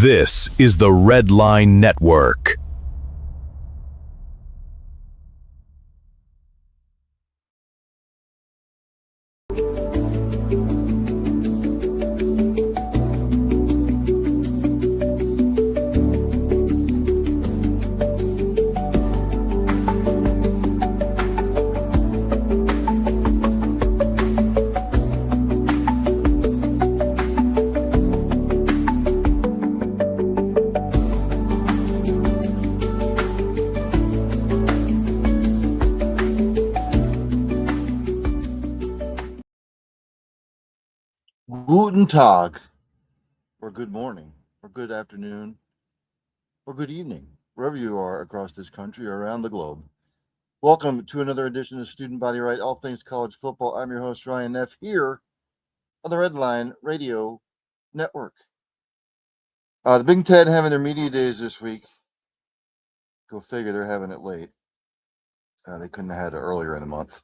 This is the Red Line Network. Guten Tag, or good morning, or good afternoon, or good evening, wherever you are across this country or around the globe. Welcome to another edition of Student Body Right, all things college football. I'm your host, Ryan Neff, here on the Red Line Radio Network. The Big Ten having their media days this week. Go figure, they're having it late. They couldn't have had it earlier in the month,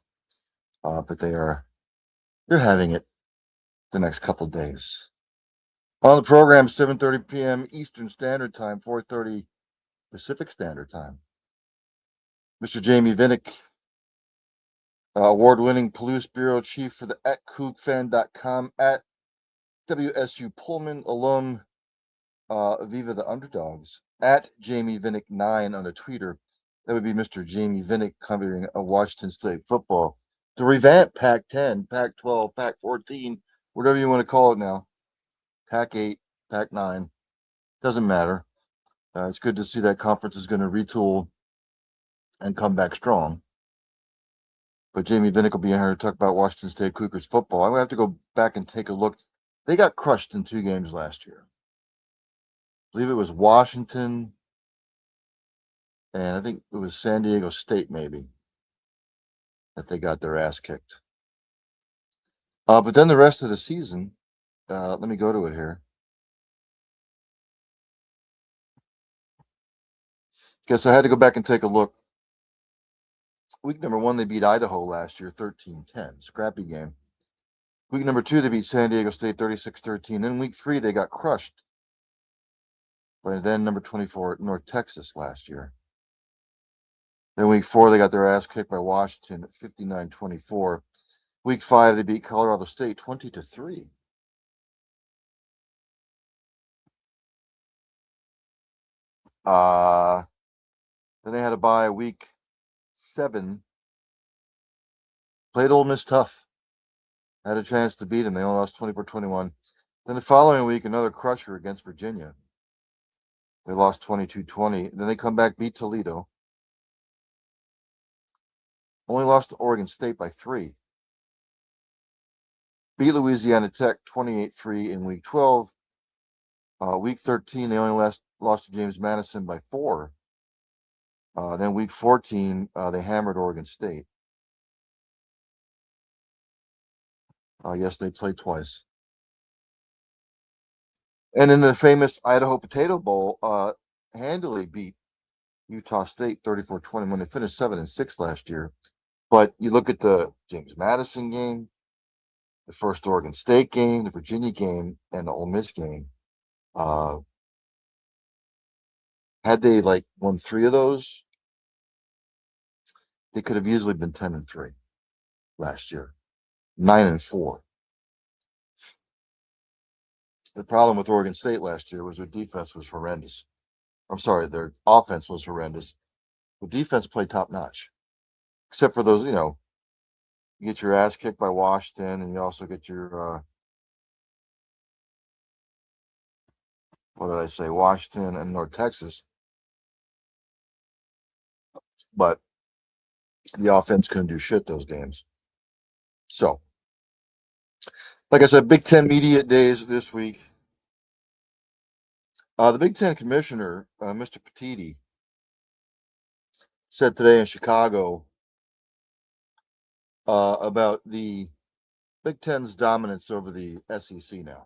but they're having it the next couple of days. On the program, 7:30 p.m. Eastern Standard Time, 4:30 Pacific Standard Time. Mr. JAMEY VINNICK, award-winning Palouse Bureau Chief for the @KookFan.com, at WSU Pullman alum, Viva the Underdogs, at Jamie Vinnick 9 on the Twitter. That would be Mr. Jamie Vinnick covering Washington State football. The revamped Pac-10, Pac-12, Pac-14, whatever you want to call it now. Pac-8, Pac-9, doesn't matter. It's good to see that conference is going to retool and come back strong. But Jamie Vinnick will be in here to talk about Washington State Cougars football. I'm going to have to go back and take a look. They got crushed in 2 games last year. I believe it was Washington, and I think it was San Diego State, maybe, that they got their ass kicked. But then the rest of the season, let me go to it here. Guess I had to go back and take a look. Week number 1, they beat Idaho last year, 13-10. Scrappy game. Week number 2, they beat San Diego State 36-13. Then week 3, they got crushed by then number 24 North Texas last year. Then week 4, they got their ass kicked by Washington at 59-24. Week 5, they beat Colorado State 20-3. Then they had a bye week 7. Played Ole Miss tough. Had a chance to beat them. They only lost 24-21. Then the following week, another crusher against Virginia. They lost 22-20. Then they come back, beat Toledo. Only lost to Oregon State by 3. Beat Louisiana Tech 28-3 in week 12. Week 13, they only lost to James Madison by 4. Then week 14, they hammered Oregon State. Yes, they played twice. And in the famous Idaho Potato Bowl, handily beat Utah State 34-20 when they finished 7-6 last year. But you look at the James Madison game, the first Oregon State game, the Virginia game, and the Ole Miss game. Had they won 3 of those, they could have easily been 10-3 last year, 9-4. The problem with Oregon State last year was their defense was horrendous. I'm sorry, their offense was horrendous. The defense played top notch, except for those, you get your ass kicked by Washington, and you also get your, Washington and North Texas. But the offense couldn't do shit those games. So, like I said, Big Ten media days this week. The Big Ten commissioner, Mr. Petiti, said today in Chicago about the Big Ten's dominance over the SEC now.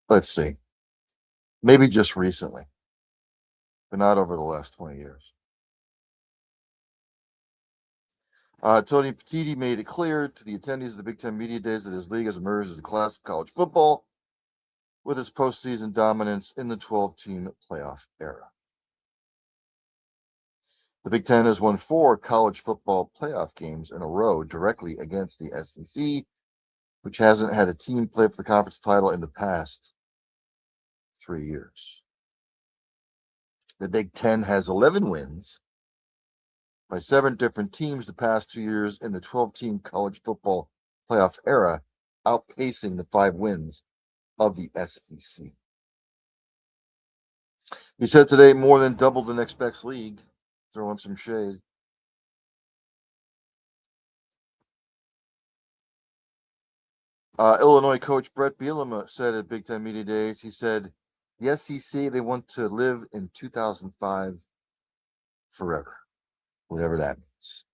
Let's see. Maybe just recently, but not over the last 20 years. Tony Petitti made it clear to the attendees of the Big Ten Media Days that his league has emerged as a class of college football with its postseason dominance in the 12-team playoff era. The Big Ten has won 4 college football playoff games in a row directly against the SEC, which hasn't had a team play for the conference title in the past 3 years. The Big Ten has 11 wins by 7 different teams the past 2 years in the 12-team college football playoff era, outpacing the 5 wins of the SEC. He said today more than double the next best league, throwing some shade. Illinois coach Brett Bielema said at Big Ten Media Days, he said, the SEC, they want to live in 2005 forever, whatever that means.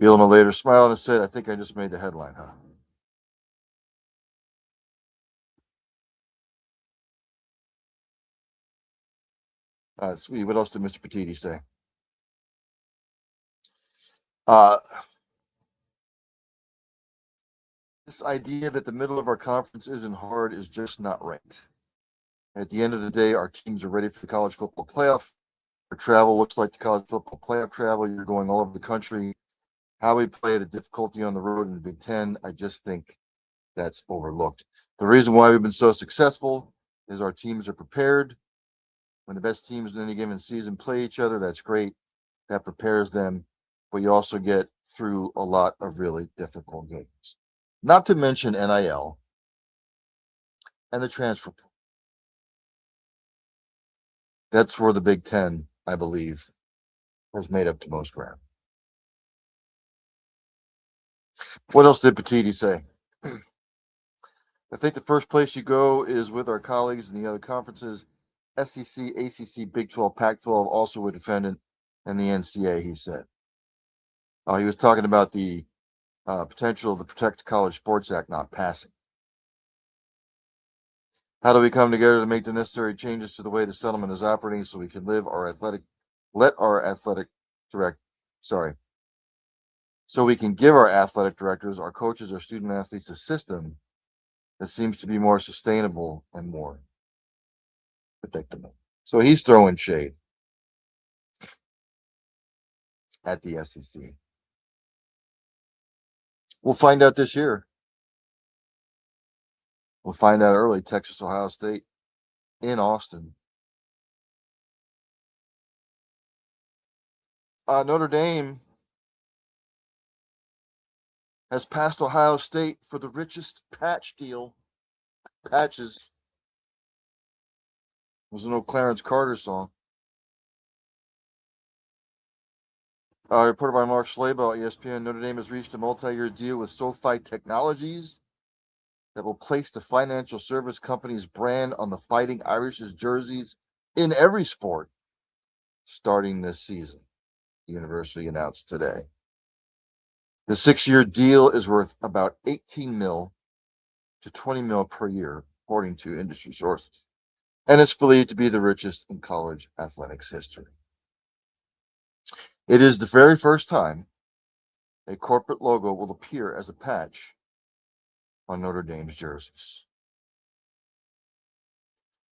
Bielema later smiled and said, I think I just made the headline, huh? Sweet. What else did Mr. Petitti say? This idea that the middle of our conference isn't hard is just not right. At the end of the day, our teams are ready for the college football playoff. Our travel looks like the college football playoff travel. You're going all over the country. How we play, the difficulty on the road in the Big Ten, I just think that's overlooked. The reason why we've been so successful is our teams are prepared. When the best teams in any given season play each other, that's great. That prepares them, but you also get through a lot of really difficult games. Not to mention NIL and the transfer portal. That's where the Big Ten, I believe, has made up the most ground. What else did Petitti say? I think the first place you go is with our colleagues in the other conferences, SEC, ACC, Big 12, Pac 12, also a defendant, and the NCAA, he said. He was talking about the potential of the Protect College Sports Act not passing. How do we come together to make the necessary changes to the way the settlement is operating so we can let our athletic so we can give our athletic directors, our coaches, our student athletes a system that seems to be more sustainable and more predictable. So he's throwing shade at the SEC. We'll find out this year. We'll find out early. Texas, Ohio State in Austin. Notre Dame has passed Ohio State for the richest patch deal. Patches. Was an old Clarence Carter song. Reported by Mark Schlabel at ESPN, Notre Dame has reached a multi-year deal with SoFi Technologies that will place the financial service company's brand on the Fighting Irish's jerseys in every sport starting this season, the university announced today. The 6-year deal is worth about 18 mil to 20 mil per year, according to industry sources, and it's believed to be the richest in college athletics history. It is the very first time a corporate logo will appear as a patch on Notre Dame's jerseys.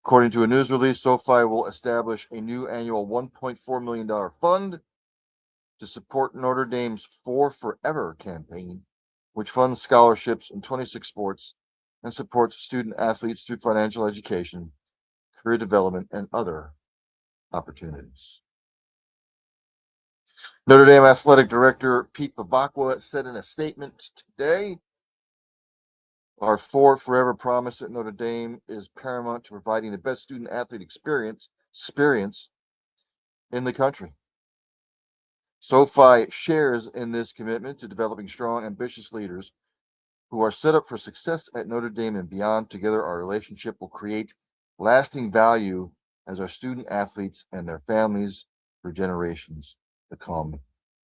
According to a news release, SoFi will establish a new annual $1.4 million fund to support Notre Dame's For Forever campaign, which funds scholarships in 26 sports and supports student athletes through financial education, career development, and other opportunities. Notre Dame Athletic Director Pete Bavacqua said in a statement today, our For Forever promise at Notre Dame is paramount to providing the best student athlete experience in the country. SoFi shares in this commitment to developing strong, ambitious leaders who are set up for success at Notre Dame and beyond. Together, our relationship will create lasting value as our student athletes and their families for generations to come.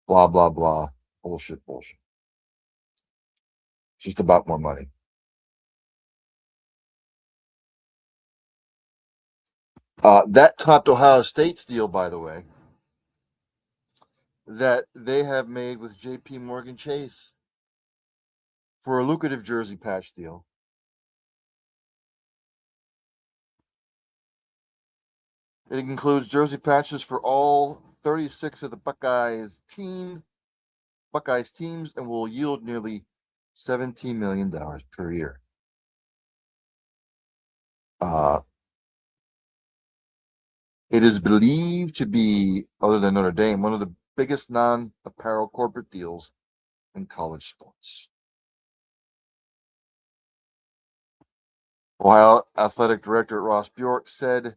Blah, blah, blah. Bullshit. It's just about more money. That topped Ohio State's deal, by the way. that they have made with JP Morgan Chase for a lucrative jersey patch deal. It includes jersey patches for all 36 of the Buckeyes teams and will yield nearly $17 million per year. It is believed to be, other than Notre Dame, one of the biggest non-apparel corporate deals in college sports. Ohio Athletic Director Ross Bjork said,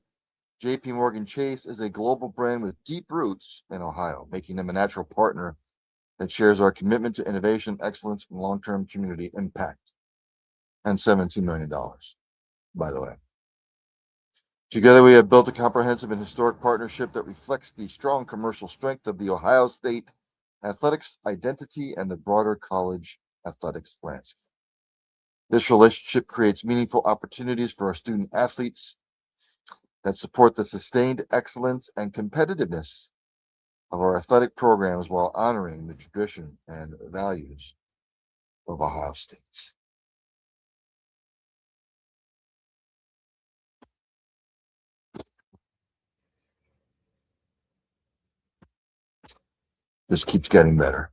JP Morgan Chase is a global brand with deep roots in Ohio, making them a natural partner that shares our commitment to innovation, excellence, and long-term community impact. And $17 million, by the way. Together, we have built a comprehensive and historic partnership that reflects the strong commercial strength of the Ohio State athletics identity and the broader college athletics landscape. This relationship creates meaningful opportunities for our student athletes that support the sustained excellence and competitiveness of our athletic programs while honoring the tradition and values of Ohio State. This keeps getting better.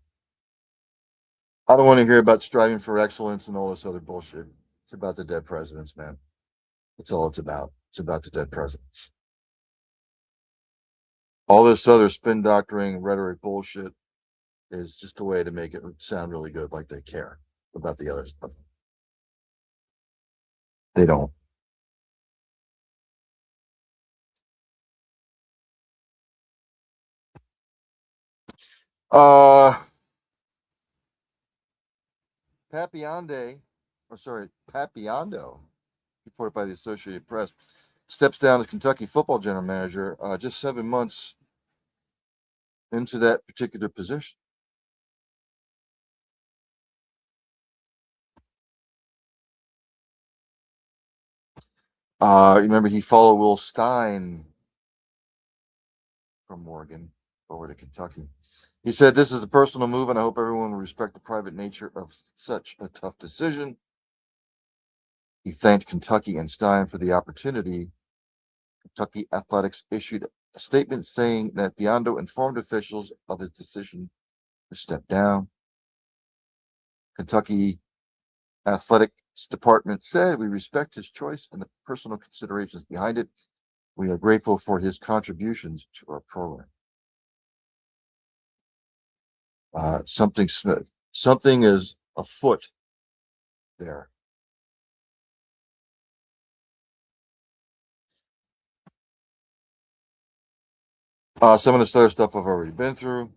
I don't want to hear about striving for excellence and all this other bullshit. It's about the dead presidents, man. That's all it's about. It's about the dead presidents. All this other spin doctoring, rhetoric bullshit is just a way to make it sound really good, like they care about the other stuff. They don't. Papiondo, reported by the Associated Press, steps down as Kentucky football general manager just 7 months into that particular position. Remember, he followed Will Stein from Oregon over to Kentucky. He said, "This is a personal move, and I hope everyone will respect the private nature of such a tough decision." He thanked Kentucky and Stein for the opportunity. Kentucky Athletics issued a statement saying that Biondo informed officials of his decision to step down. Kentucky Athletics Department said, "We respect his choice and the personal considerations behind it. We are grateful for his contributions to our program." Something is afoot there. Some of this other stuff I've already been through.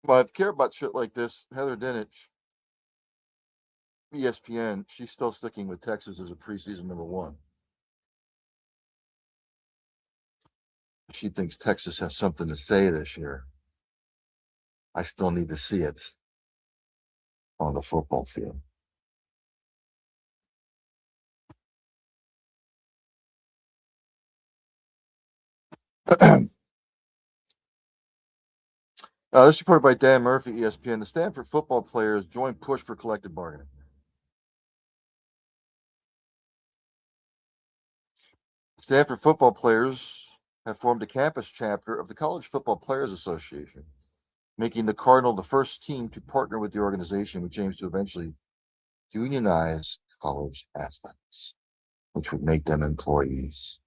But if you care about shit like this, Heather Dinich, ESPN, she's still sticking with Texas as a preseason #1. She thinks Texas has something to say this year. I still need to see it on the football field. This reported by Dan Murphy, ESPN. The Stanford football players join push for collective bargaining. Stanford football players have formed a campus chapter of the College Football Players Association, making the Cardinal the first team to partner with the organization, which aims to eventually unionize college athletes, which would make them employees.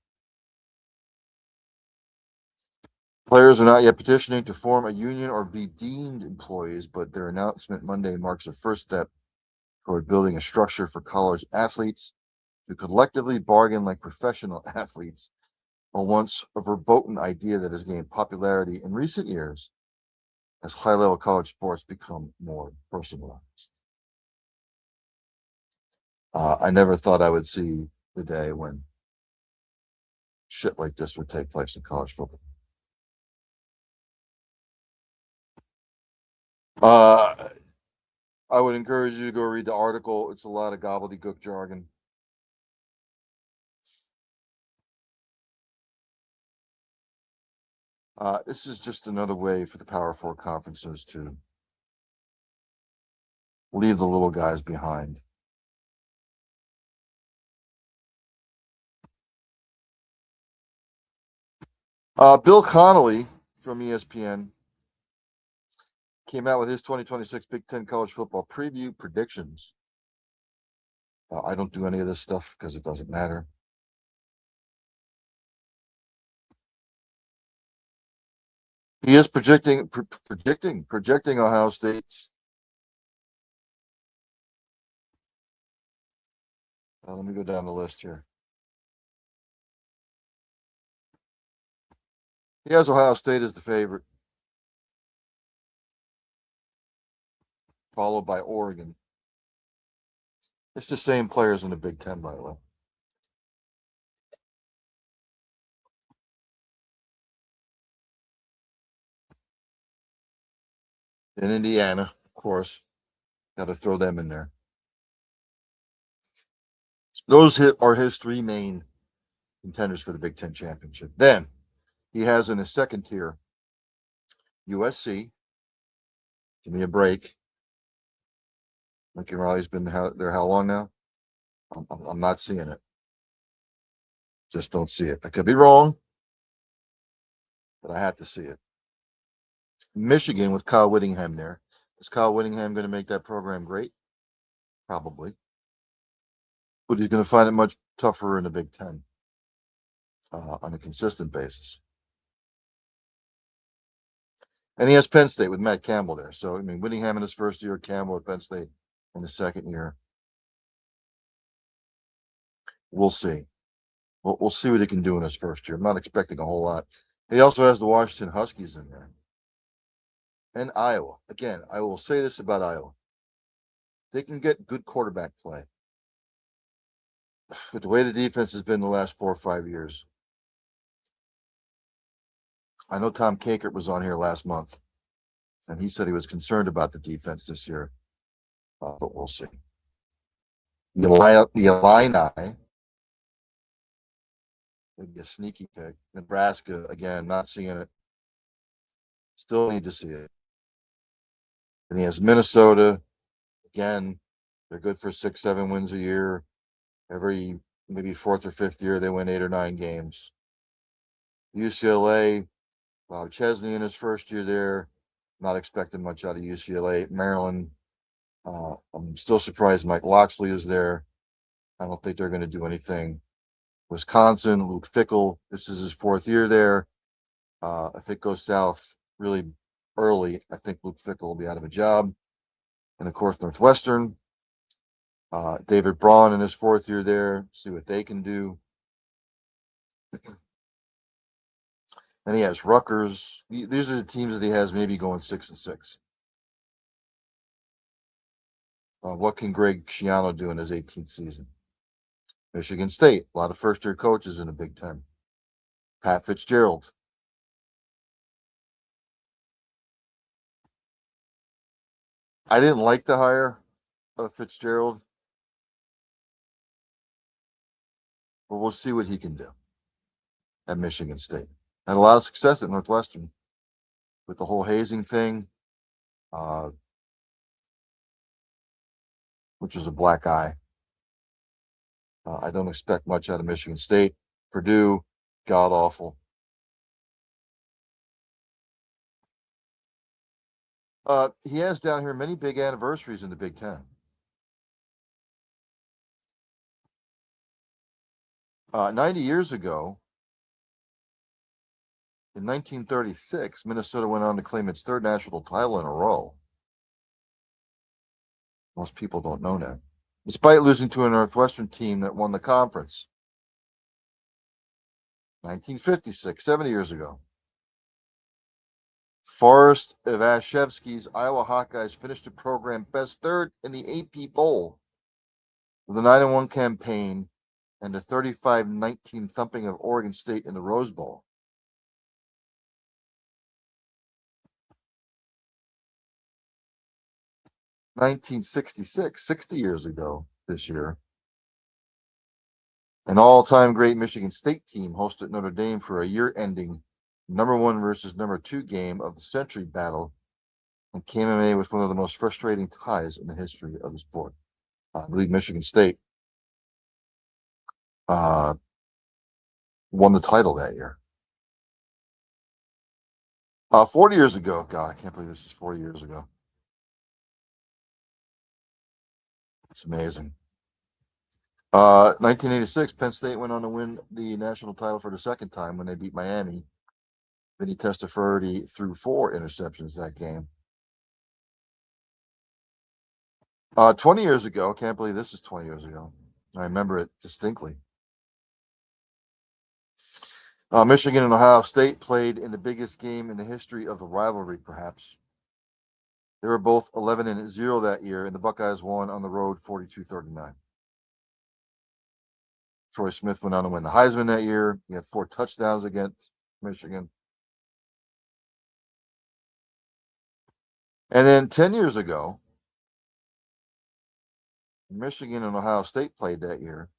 Players are not yet petitioning to form a union or be deemed employees, but their announcement Monday marks a first step toward building a structure for college athletes to collectively bargain like professional athletes, a once a verboten idea that has gained popularity in recent years as high-level college sports become more personalized. I never thought I would see the day when shit like this would take place in college football. I would encourage you to go read the article. It's a lot of gobbledygook jargon. This is just another way for the Power Four conferences to leave the little guys behind. Bill Connolly from ESPN came out with his 2026 Big Ten college football preview predictions. I don't do any of this stuff because it doesn't matter. He is projecting Ohio State's. Let me go down the list here. He has Ohio State as the favorite, followed by Oregon. It's the same players in the Big Ten, by the way. In Indiana, of course, got to throw them in there. Those are his three main contenders for the Big Ten championship. Then he has in his second tier USC. Give me a break. Lincoln Riley's been there how long now? I'm not seeing it. Just don't see it. I could be wrong, but I have to see it. Michigan with Kyle Whittingham there. Is Kyle Whittingham going to make that program great? Probably. But he's going to find it much tougher in the Big Ten on a consistent basis. And he has Penn State with Matt Campbell there. So, I mean, Whittingham in his first year, Campbell at Penn State in his second year. We'll see. We'll see what he can do in his first year. I'm not expecting a whole lot. He also has the Washington Huskies in there. And Iowa. Again, I will say this about Iowa. They can get good quarterback play. But the way the defense has been the last 4 or 5 years. I know Tom Kakert was on here last month, and he said he was concerned about the defense this year. But we'll see. The Illini, maybe a sneaky pick. Nebraska, again, not seeing it. Still need to see it. And he has Minnesota. Again, they're good for 6, 7 wins a year. Every maybe 4th or 5th year, they win 8 or 9 games. UCLA, Bob Chesney in his first year there. Not expecting much out of UCLA. Maryland, I'm still surprised Mike Loxley is there. I don't think they're going to do anything. Wisconsin, Luke Fickell. This is his 4th year there. If it goes south really early, I think Luke Fickell will be out of a job. And of course, Northwestern. David Braun in his 4th year there. See what they can do. And he has Rutgers. These are the teams that he has maybe going 6-6. What can Greg Schiano do in his 18th season? Michigan State, a lot of first-year coaches in the Big Ten. Pat Fitzgerald. I didn't like the hire of Fitzgerald, but we'll see what he can do at Michigan State. Had a lot of success at Northwestern with the whole hazing thing, which was a black eye. I don't expect much out of Michigan State. Purdue, god awful. He has down here many big anniversaries in the Big Ten. 90 years ago, in 1936, Minnesota went on to claim its 3rd national title in a row. Most people don't know that. Despite losing to a Northwestern team that won the conference. 1956, 70 years ago. Forrest Ivashevsky's Iowa Hawkeyes finished the program best 3rd in the AP Bowl with a 9-1 campaign and a 35-19 thumping of Oregon State in the Rose Bowl. (1966), 60 years ago this year. An all-time great Michigan State team hosted Notre Dame for a year-ending #1 versus #2 game of the century battle, and came away with one of the most frustrating ties in the history of the sport. I believe Michigan State won the title that year. 40 years ago. God, I can't believe this is 40 years ago. It's amazing. 1986, Penn State went on to win the national title for the second time when they beat Miami. Vinny Testaverde threw 4 interceptions that game. 20 years ago, can't believe this is 20 years ago. I remember it distinctly. Michigan and Ohio State played in the biggest game in the history of the rivalry, perhaps. They were both 11-0 that year, and the Buckeyes won on the road 42-39. Troy Smith went on to win the Heisman that year. He had 4 touchdowns against Michigan. And then 10 years ago, Michigan and Ohio State played that year.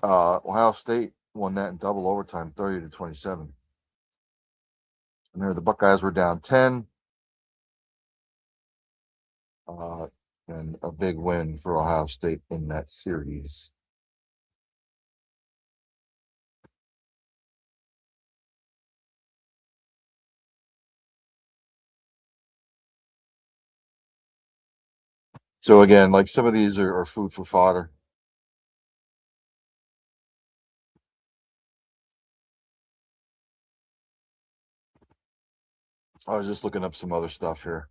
Ohio State won that in double overtime, 30-27. And there, the Buckeyes were down 10. And a big win for Ohio State in that series. So again, like some of these are food for fodder. I was just looking up some other stuff here.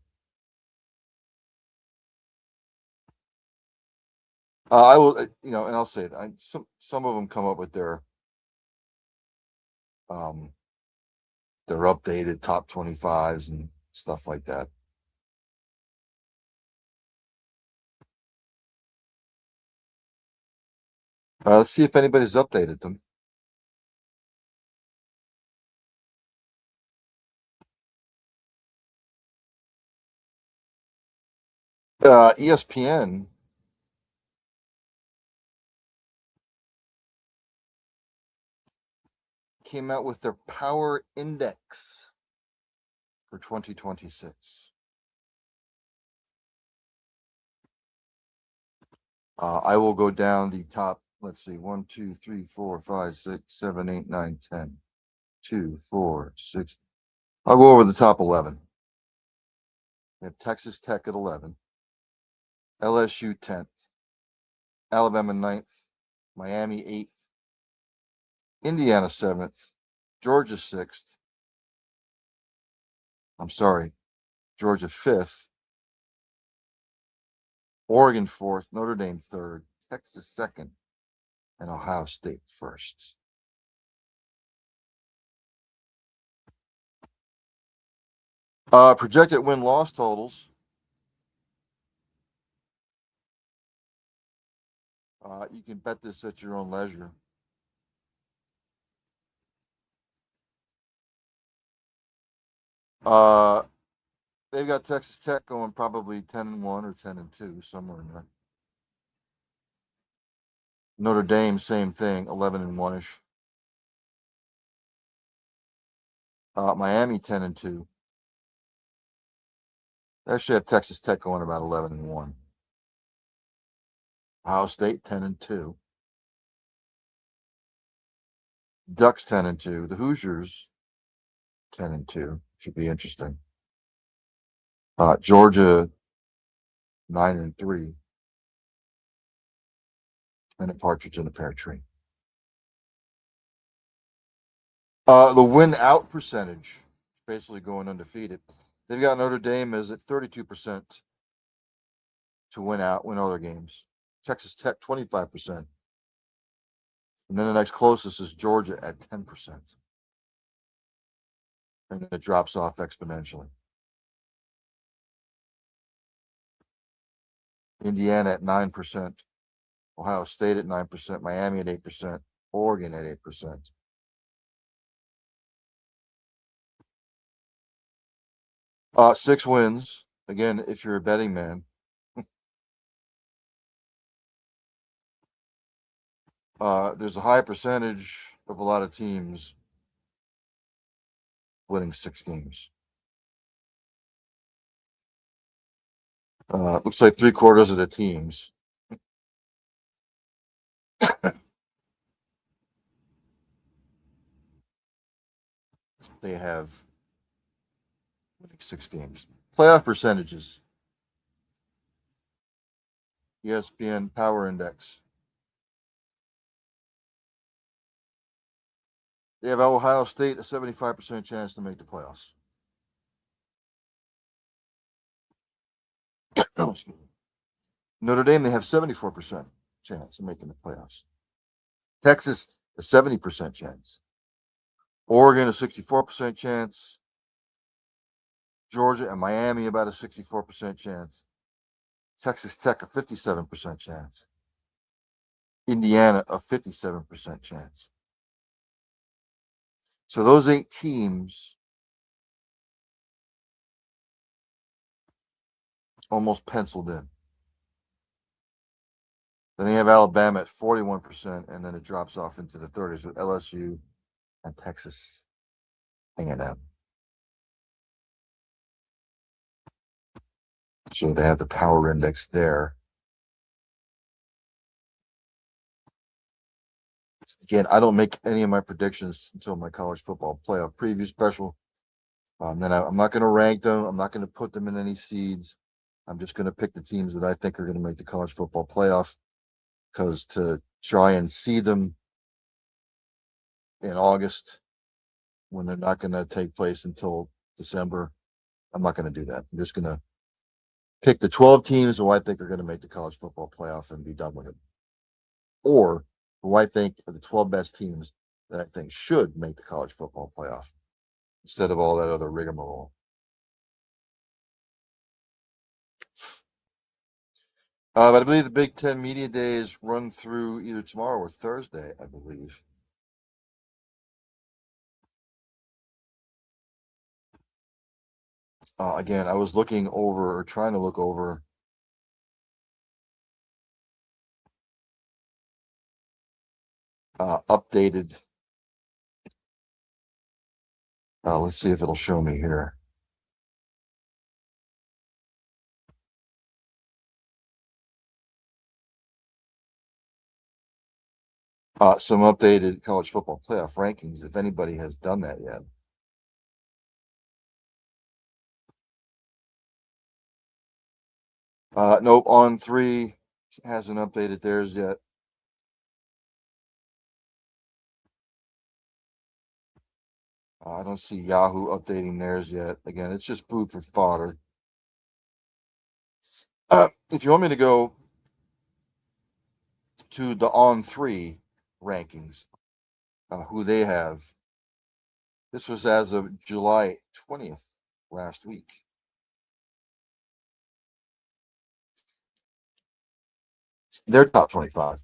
I will, and I'll say it. Some of them come up with their updated top 25s and stuff like that. Let's see if anybody's updated them. ESPN came out with their power index for 2026. I will go down the top. Let's see, 1, 2, 3, 4, 5, 6, 7, 8, 9, 10. 2, 4, 6. I'll go over the top 11. We have Texas Tech at 11, LSU 10th, Alabama 9th, Miami 8th, Indiana 7th, Georgia 6th. Georgia 5th, Oregon 4th, Notre Dame 3rd, Texas 2nd, and Ohio State 1st. Projected win-loss totals. You can bet this at your own leisure. They've got Texas Tech going probably 10-1 or 10-2, somewhere in there. Notre Dame, same thing, 11-1-ish. Miami 10-2. They actually have Texas Tech going about 11-1. Ohio State 10-2. Ducks 10-2. The Hoosiers 10-2. Should be interesting. Georgia 9-3. And a partridge in a pear tree. The win out percentage, basically going undefeated. They've got Notre Dame is at 32% to win all their games. Texas Tech 25%. And then the next closest is Georgia at 10%. And then it drops off exponentially. Indiana at 9%. Ohio State at 9%. Miami at 8%. Oregon at 8%. Six wins. Again, if you're a betting man. There's a high percentage of a lot of teams winning 6 games. Looks like 3/4 of the teams they have winning 6 games. Playoff percentages. ESPN Power Index. They have Ohio State a 75% chance to make the playoffs. Notre Dame, they have 74% chance of making the playoffs. Texas, a 70% chance. Oregon, a 64% chance. Georgia and Miami, about a 64% chance. Texas Tech, a 57% chance. Indiana, a 57% chance. So those 8 teams almost penciled in. Then they have Alabama at 41%, and then it drops off into the 30s with LSU and Texas A&M. So they have the power index there. Again, I don't make any of my predictions until my college football playoff preview special. Then I'm not going to rank them. I'm not going to put them in any seeds. I'm just going to pick the teams that I think are going to make the college football playoff, because to try and see them in August when they're not going to take place until December, I'm not going to do that. I'm just going to pick the 12 teams who I think are going to make the college football playoff and be done with it. Or who I think are the 12 best teams that I think should make the college football playoff, instead of all that other rigmarole. But I believe the Big Ten Media Days run through either tomorrow or Thursday, I believe. Again, I was looking over, or trying to look over, updated. Let's see if it'll show me here. Some updated college football playoff rankings, if anybody has done that yet. Nope, On3 hasn't updated theirs yet. I don't see Yahoo updating theirs yet. Again, it's just food for fodder. If you want me to go to the On3 rankings, who they have, this was as of July 20th, last week. Their top 25.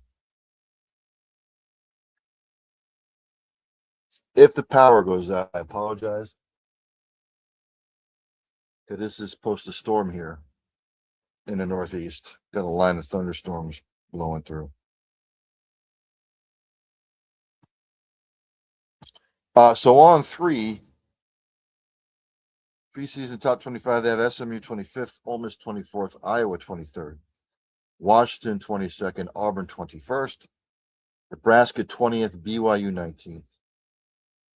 If the power goes out, I apologize, because this is supposed to storm here in the Northeast. Got a line of thunderstorms blowing through. So On3 preseason top 25, they have SMU 25th, Ole Miss 24th, Iowa 23rd, Washington 22nd, Auburn 21st, Nebraska 20th, BYU 19th,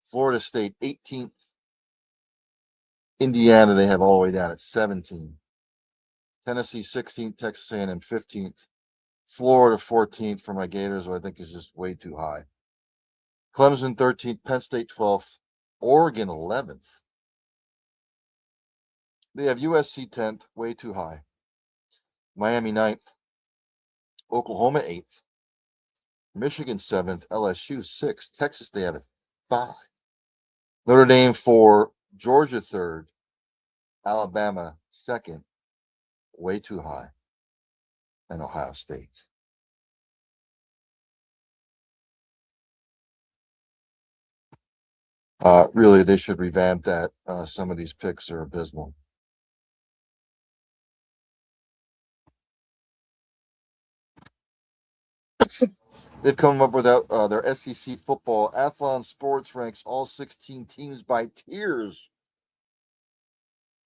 Florida State 18th, Indiana they have all the way down at 17, Tennessee 16th, Texas A&M 15th, Florida 14th for my Gators, who I think is just way too high, Clemson 13th, Penn State 12th, Oregon 11th. They have USC 10th, way too high, Miami 9th, Oklahoma 8th, Michigan 7th, LSU 6th, Texas they have it 5, Notre Dame 4, Georgia 3rd, Alabama 2nd, way too high, and Ohio State. Really, they should revamp that. Some of these picks are abysmal. They've come up with their SEC football. Athlon Sports ranks all 16 teams by tiers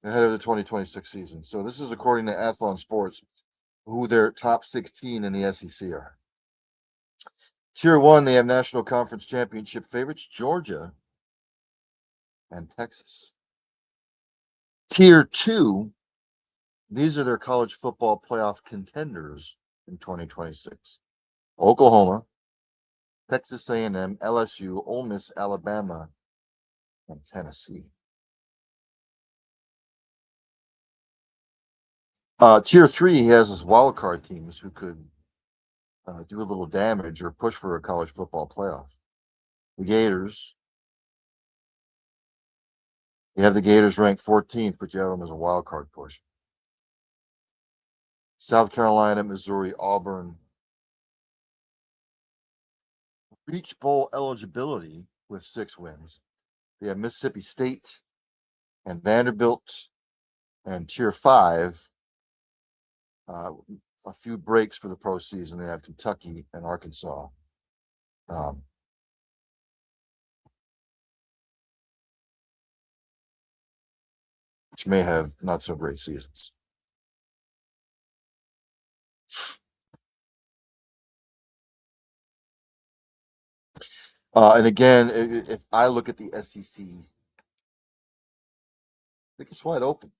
ahead of the 2026 season. So this is according to Athlon Sports, who their top 16 in the SEC are. Tier 1, they have National Conference Championship favorites, Georgia and Texas. Tier 2, these are their college football playoff contenders in 2026. Oklahoma, Texas A&M, LSU, Ole Miss, Alabama, and Tennessee. Tier 3, he has his wild card teams who could do a little damage or push for a college football playoff. The Gators. You have the Gators ranked 14th, but you have them as a wild card push. South Carolina, Missouri, Auburn reach bowl eligibility with 6 wins. They have Mississippi State and Vanderbilt, and Tier 5, a few breaks for the postseason. They have Kentucky and Arkansas. Which may have not so great seasons. And again, if I look at the SEC, I think it's wide open.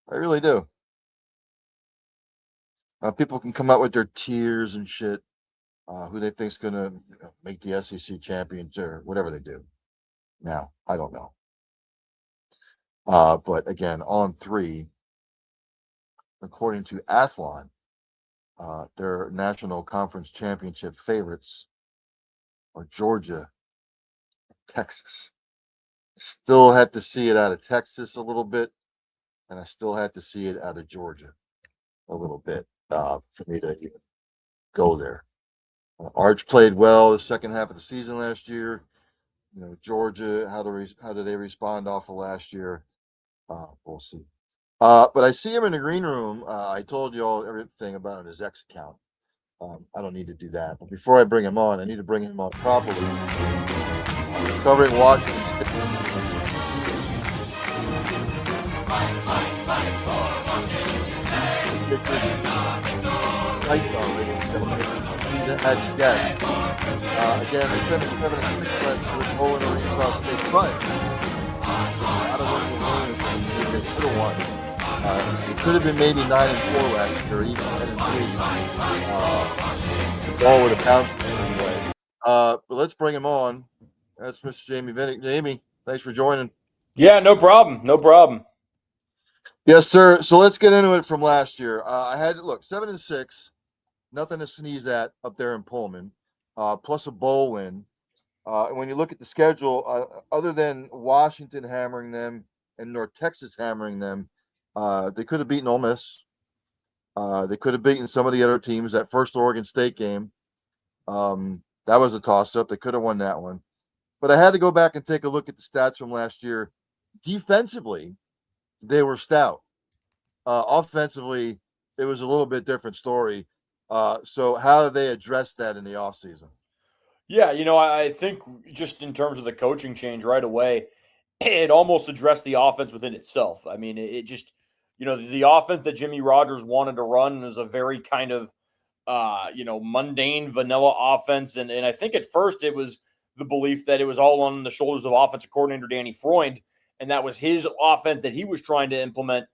I really do. People can come out with their tiers and shit, who they think is going to make the SEC champions or whatever they do. Now, I don't know. But again, on 3, according to Athlon, their National Conference Championship favorites are Georgia, Texas. Still had to see it out of Texas a little bit, and I still had to see it out of Georgia a little bit for me to even go there. Arch played well the second half of the season last year. Georgia, how do they respond off of last year? We'll see. But I see him in the green room. I told you all everything about his X account. I don't need to do that. But before I bring him on, I need to bring him on properly. Covering Washington State. Again, they finished 7-6 with Owen or Utah State, but out of winning the game, they could have won. It could have been maybe 9-4 last year, or even 10-3. The ball would have bounced a certain way. But let's bring him on. That's Mr. Jamey Vinnick. Jamey, thanks for joining. Yeah, no problem. No problem. Yes, sir. So let's get into it from last year. I had to look 7-6, nothing to sneeze at up there in Pullman, plus a bowl win. And when you look at the schedule, other than Washington hammering them and North Texas hammering them, they could have beaten Ole Miss. They could have beaten some of the other teams. That first Oregon State game, that was a toss-up. They could have won that one. But I had to go back and take a look at the stats from last year. Defensively, they were stout. Offensively, it was a little bit different story. So how do they address that in the offseason? Yeah, I think just in terms of the coaching change right away, it almost addressed the offense within itself. I mean, it just, the offense that Jimmy Rogers wanted to run was a very kind of, mundane, vanilla offense. And I think at first it was the belief that it was all on the shoulders of offensive coordinator Danny Freund, and that was his offense that he was trying to implement.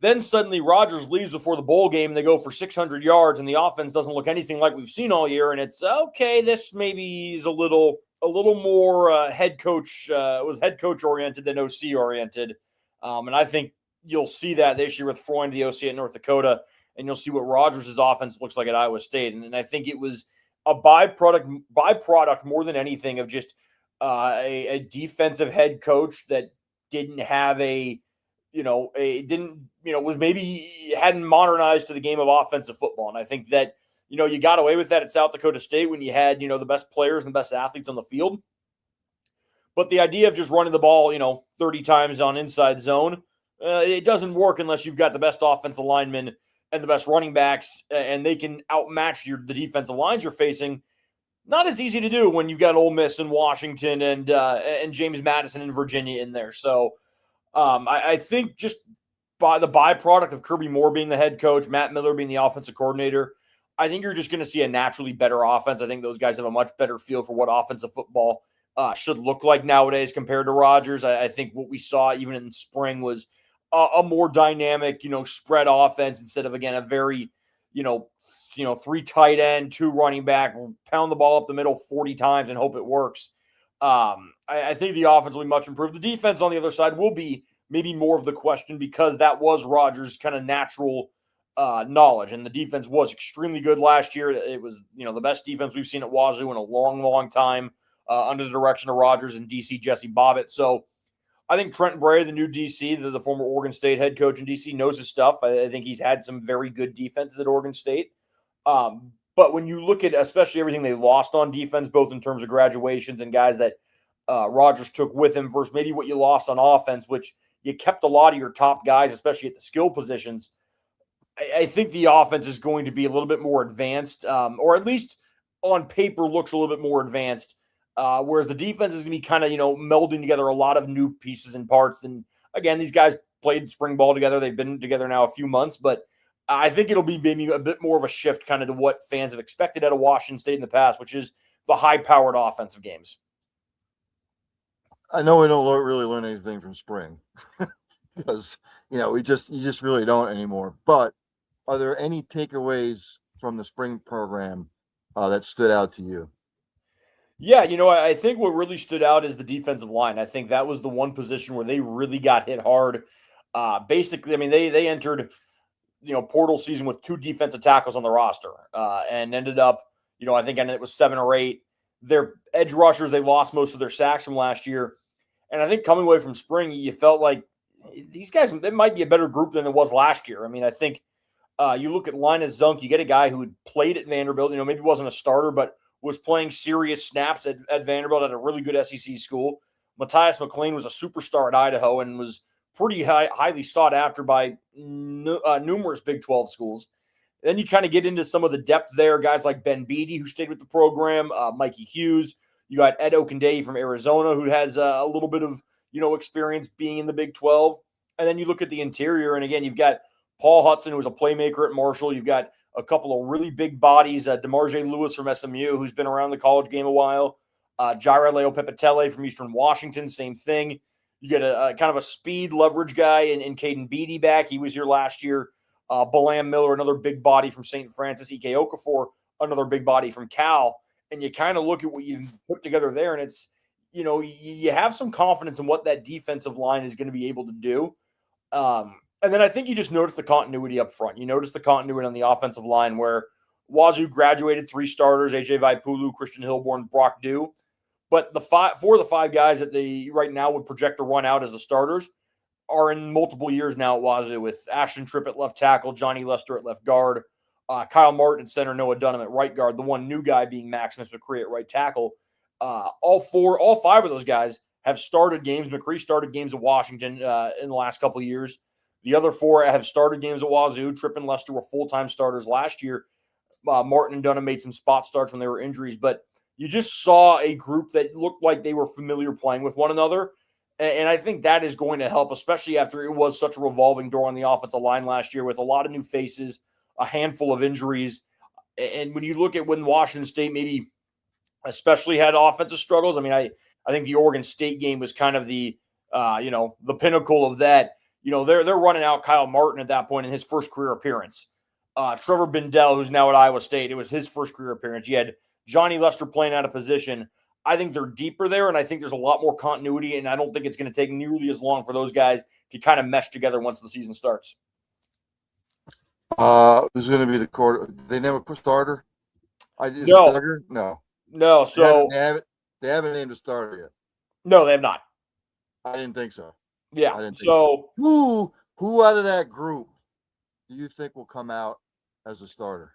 Then suddenly Rodgers leaves before the bowl game and they go for 600 yards and the offense doesn't look anything like we've seen all year. And it's okay. This maybe is a little more head coach oriented than OC oriented. And I think you'll see that this year with Freund, the OC at North Dakota, and you'll see what Rodgers' offense looks like at Iowa State. And I think it was a byproduct more than anything of just a defensive head coach that didn't have was maybe hadn't modernized to the game of offensive football. And I think that, you got away with that at South Dakota State when you had, the best players and the best athletes on the field. But the idea of just running the ball, 30 times on inside zone, it doesn't work unless you've got the best offensive linemen and the best running backs, and they can outmatch the defensive lines you're facing. not as easy to do when you've got Ole Miss and Washington and James Madison and Virginia in there. So I think just by the byproduct of Kirby Moore being the head coach, Matt Miller being the offensive coordinator, I think you're just going to see a naturally better offense. I think those guys have a much better feel for what offensive football should look like nowadays compared to Rodgers. I think what we saw even in spring was a more dynamic, spread offense instead of, again, a very, three tight end, two running back, pound the ball up the middle 40 times and hope it works. I think the offense will be much improved. The defense on the other side will be maybe more of the question because that was Rodgers' kind of natural knowledge. And the defense was extremely good last year. It was, the best defense we've seen at Wazoo in a long, long time under the direction of Rodgers and DC Jesse Bobbitt. So I think Trent Bray, the new DC, the former Oregon State head coach in DC, knows his stuff. I think he's had some very good defenses at Oregon State. But when you look at especially everything they lost on defense, both in terms of graduations and guys that Rodgers took with him versus maybe what you lost on offense, which you kept a lot of your top guys, especially at the skill positions. I think the offense is going to be a little bit more advanced, or at least on paper looks a little bit more advanced, whereas the defense is going to be kind of, melding together a lot of new pieces and parts. And again, these guys played spring ball together. They've been together now a few months, but I think it'll be maybe a bit more of a shift kind of to what fans have expected out of Washington State in the past, which is the high-powered offensive games. I know we don't really learn anything from spring because, you just really don't anymore. But are there any takeaways from the spring program that stood out to you? Yeah, I think what really stood out is the defensive line. I think that was the one position where they really got hit hard. Basically, I mean, they entered, portal season with 2 defensive tackles on the roster and ended up, I think it was 7 or 8. Their edge rushers, they lost most of their sacks from last year. And I think coming away from spring, you felt like these guys, it might be a better group than it was last year. I mean, I think you look at Linus Zunk, you get a guy who had played at Vanderbilt, maybe wasn't a starter, but was playing serious snaps at Vanderbilt at a really good SEC school. Matthias McLean was a superstar at Idaho and was pretty highly sought after by numerous Big 12 schools. Then you kind of get into some of the depth there, guys like Ben Beatty, who stayed with the program, Mikey Hughes. You got Ed Okundeyi from Arizona, who has a little bit of, experience being in the Big 12. And then you look at the interior, and again, you've got Paul Hudson, who was a playmaker at Marshall. You've got a couple of really big bodies, DeMarge Lewis from SMU, who's been around the college game a while. Jaira Leo Pepitele from Eastern Washington, same thing. You get a kind of a speed leverage guy in Caden Beatty back. He was here last year. Balam Miller, another big body from St. Francis. Ike Okafor, another big body from Cal. And you kind of look at what you've put together there, and it's, you have some confidence in what that defensive line is going to be able to do. And then I think you just notice the continuity up front. You notice the continuity on the offensive line where Wazoo graduated 3 starters, AJ Vaipulu, Christian Hilborn, Brock Dew. But 4 of the 5 guys that they right now would project to run out as the starters are in multiple years now at Wazoo, with Ashton Tripp at left tackle, Johnny Lester at left guard, Kyle Martin at center, Noah Dunham at right guard, the one new guy being Maximus McCree at right tackle. All 5 of those guys have started games. McCree started games at Washington in the last couple of years. The other 4 have started games at Wazoo. Tripp and Lester were full-time starters last year. Martin and Dunham made some spot starts when there were injuries, but you just saw a group that looked like they were familiar playing with one another. And I think that is going to help, especially after it was such a revolving door on the offensive line last year with a lot of new faces, a handful of injuries. And when you look at when Washington State maybe especially had offensive struggles, I mean, I think the Oregon State game was kind of the pinnacle of that. They're running out Kyle Martin at that point in his first career appearance. Trevor Bindell, who's now at Iowa State, it was his first career appearance. You had Johnny Lester playing out of position. I think they're deeper there, and I think there's a lot more continuity, and I don't think it's going to take nearly as long for those guys to kind of mesh together once the season starts. Who's going to be the quarter? They never put starter? No. No, so they haven't named a starter yet. No, they have not. I didn't think so. Yeah. So who out of that group do you think will come out as a starter?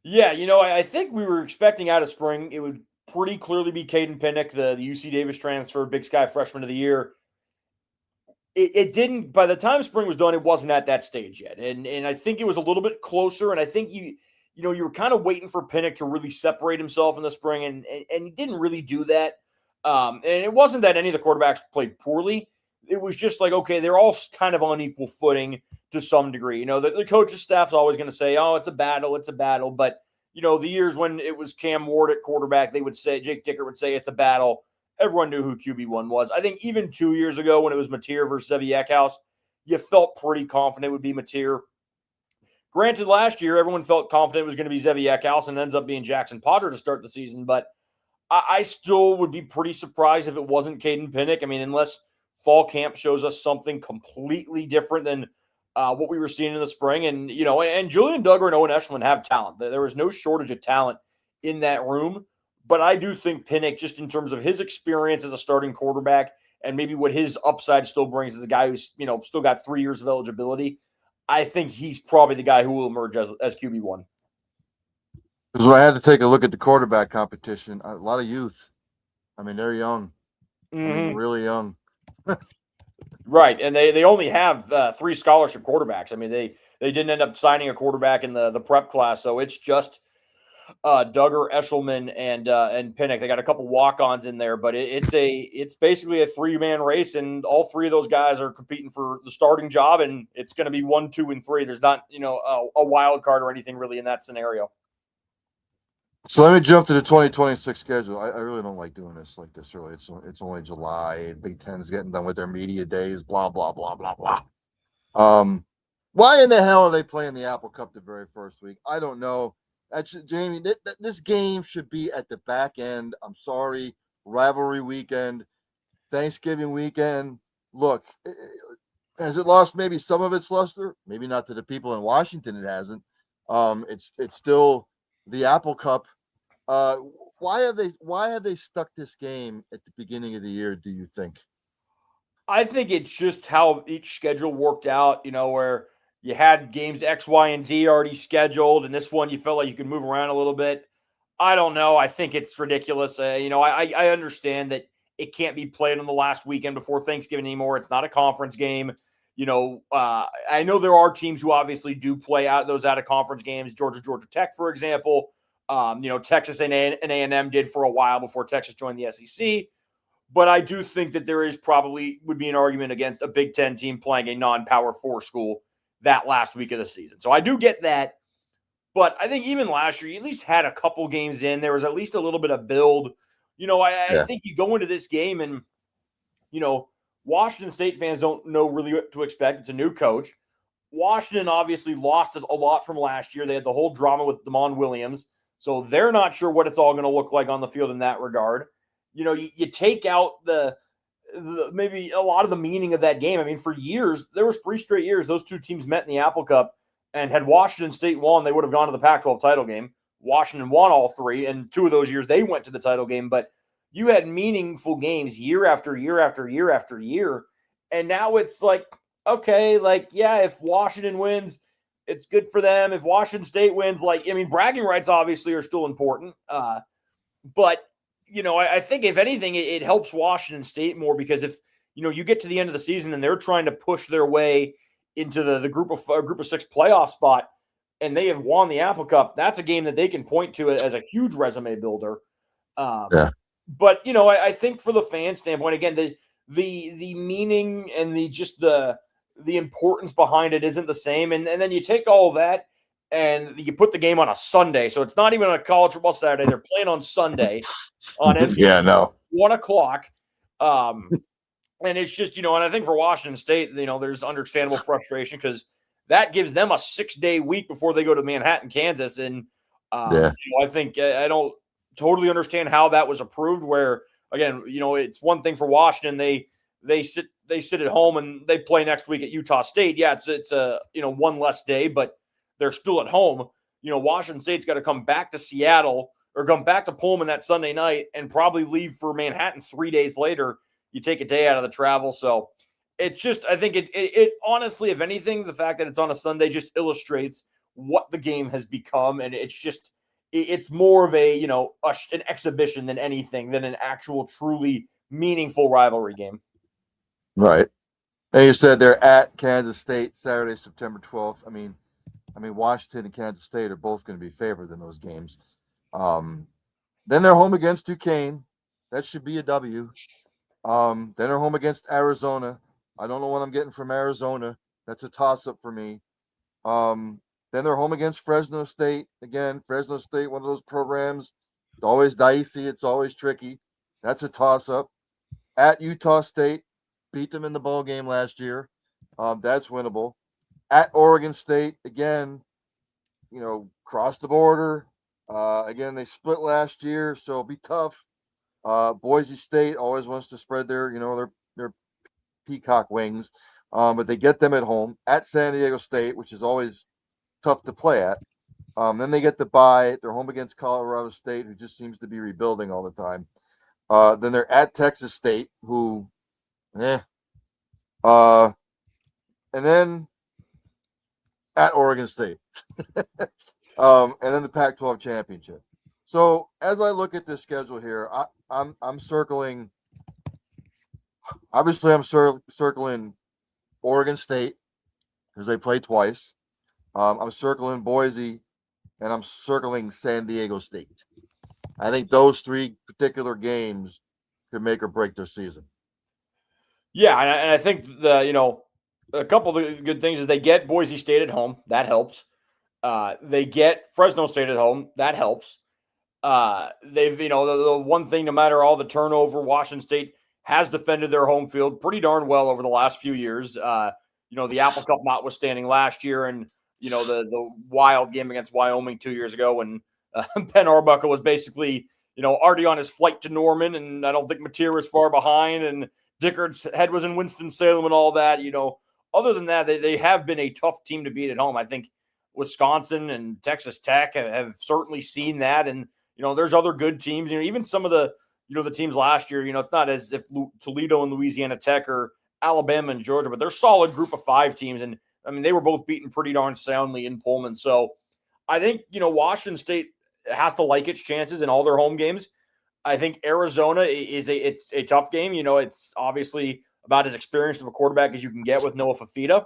Yeah, I think we were expecting out of spring it would pretty clearly be Caden Pinnick, the UC Davis transfer, Big Sky Freshman of the Year. It didn't, by the time spring was done, it wasn't at that stage yet. And I think it was a little bit closer, and I think you you were kind of waiting for Pinnock to really separate himself in the spring, and he didn't really do that. And it wasn't that any of the quarterbacks played poorly. It was just like, okay, they're all kind of on equal footing to some degree. The coach's staff's always going to say, oh, it's a battle. But, the years when it was Cam Ward at quarterback, they would say, Jake Dicker would say it's a battle. Everyone knew who QB1 was. I think even 2 years ago when it was Mateer versus Zevi Eckhouse, you felt pretty confident it would be Mateer. Granted, last year, everyone felt confident it was going to be Zevi Eckhouse and ends up being Jackson Potter to start the season. But I still would be pretty surprised if it wasn't Caden Pinnock. I mean, unless fall camp shows us something completely different than what we were seeing in the spring. And, and Julian Duggar and Owen Eshelman have talent. There was no shortage of talent in that room. But I do think Pinnock, just in terms of his experience as a starting quarterback and maybe what his upside still brings as a guy who's, still got 3 years of eligibility, I think he's probably the guy who will emerge as QB1. Because I had to take a look at the quarterback competition. A lot of youth. I mean, they're young. Really young. Right, and they only have 3 scholarship quarterbacks. I mean, they didn't end up signing a quarterback in the prep class, so it's just Duggar, Eshelman, and Pinnock. They got a couple walk-ons in there, but it's basically a 3-man race, and all 3 of those guys are competing for the starting job, and it's going to be 1, 2, and 3. There's not a wild card or anything really in that scenario. So let me jump to the 2026 schedule. I really don't like doing this like this early. It's only July. Big Ten's getting done with their media days. Blah blah blah blah blah. Why in the hell are they playing the Apple Cup the very first week? I don't know. Jamie, this game should be at the back end. I'm sorry, rivalry weekend, Thanksgiving weekend. Look, has it lost maybe some of its luster? Maybe not to the people in Washington. It hasn't. It's still the Apple Cup. Why have they stuck this game at the beginning of the year, do you think? I think it's just how each schedule worked out, where you had games X, Y, and Z already scheduled, and this one you felt like you could move around a little bit. I don't know. I think it's ridiculous. I understand that it can't be played on the last weekend before Thanksgiving anymore. It's not a conference game. I know there are teams who obviously do play out of conference games. Georgia Tech, for example. Texas and A&M did for a while before Texas joined the SEC. But I do think that there would be an argument against a Big Ten team playing a non-Power 4 school that last week of the season. So I do get that. But I think even last year, you at least had a couple games in. There was at least a little bit of build. I think you go into this game and, Washington State fans don't know really what to expect. It's a new coach. Washington obviously lost a lot from last year. They had the whole drama with Damon Williams. So they're not sure what it's all going to look like on the field in that regard. You take out the maybe a lot of the meaning of that game. I mean, for years, there was 3 straight years those 2 teams met in the Apple Cup, and had Washington State won, they would have gone to the Pac-12 title game. Washington won all 3, and 2 of those years they went to the title game. But you had meaningful games year after year after year after year, and now it's like, okay, if Washington wins, it's good for them. If Washington State wins, bragging rights obviously are still important. But, I think if anything, it helps Washington State more, because if, you get to the end of the season and they're trying to push their way into the group of 6 playoff spot, and they have won the Apple Cup, that's a game that they can point to as a huge resume builder. Yeah. But, I think for the fan standpoint, again, the meaning and the importance behind it isn't the same. And then you take all of that and you put the game on a Sunday. So it's not even on a college football Saturday. They're playing on Sunday on NBC, 1 o'clock. And it's just, and I think for Washington State, there's understandable frustration, because that gives them a 6-day week before they go to Manhattan, Kansas. And I think I don't totally understand how that was approved, where, again, it's one thing for Washington. They sit at home and they play next week at Utah State. Yeah, it's a 1 less day, but they're still at home. Washington State's got to come back to Seattle or come back to Pullman that Sunday night and probably leave for Manhattan 3 days later. You take a day out of the travel. So it's just, I think it honestly, if anything, the fact that it's on a Sunday just illustrates what the game has become. And it's more of an exhibition than anything, than an actual truly meaningful rivalry game. Right. And you said they're at Kansas State Saturday, September 12th. I mean, I mean, Washington and Kansas State are both going to be favored in those games. Then they're home against Duquesne. That should be a W. Then they're home against Arizona. I don't know what I'm getting from Arizona. That's a toss-up for me. Then they're home against Fresno State. Again, Fresno State, one of those programs. It's always dicey. It's always tricky. That's a toss-up. At Utah State, beat them in the bowl game last year. That's winnable. At Oregon State, again, cross the border. Again, they split last year, so it'll be tough. Boise State always wants to spread their peacock wings, but they get them at home. At San Diego State, which is always tough to play at. Then they get the bye. They're home against Colorado State, who just seems to be rebuilding all the time. Then they're at Texas State, who, and then at Oregon State, and then the Pac-12 championship. So as I look at this schedule here, I'm circling. Obviously, I'm circling Oregon State because they play twice. I'm circling Boise, and I'm circling San Diego State. I think those three particular games could make or break their season. Yeah, and I think a couple of the good things is they get Boise State at home. That helps. They get Fresno State at home. That helps. They've, the one thing, no matter all the turnover, Washington State has defended their home field pretty darn well over the last few years. The Apple Cup notwithstanding last year, and the wild game against Wyoming 2 years ago when Ben Arbuckle was basically already on his flight to Norman, and I don't think Mateer was far behind, and Dickert's head was in Winston-Salem and all that. Other than that, they have been a tough team to beat at home. I think Wisconsin and Texas Tech have certainly seen that, and there's other good teams. Even some of the the teams last year. It's not as if Toledo and Louisiana Tech or Alabama and Georgia, but they're solid group of 5 teams, and I mean they were both beaten pretty darn soundly in Pullman. So I think Washington State has to like its chances in all their home games. I think Arizona is a tough game. It's obviously about as experienced of a quarterback as you can get with Noah Fafita.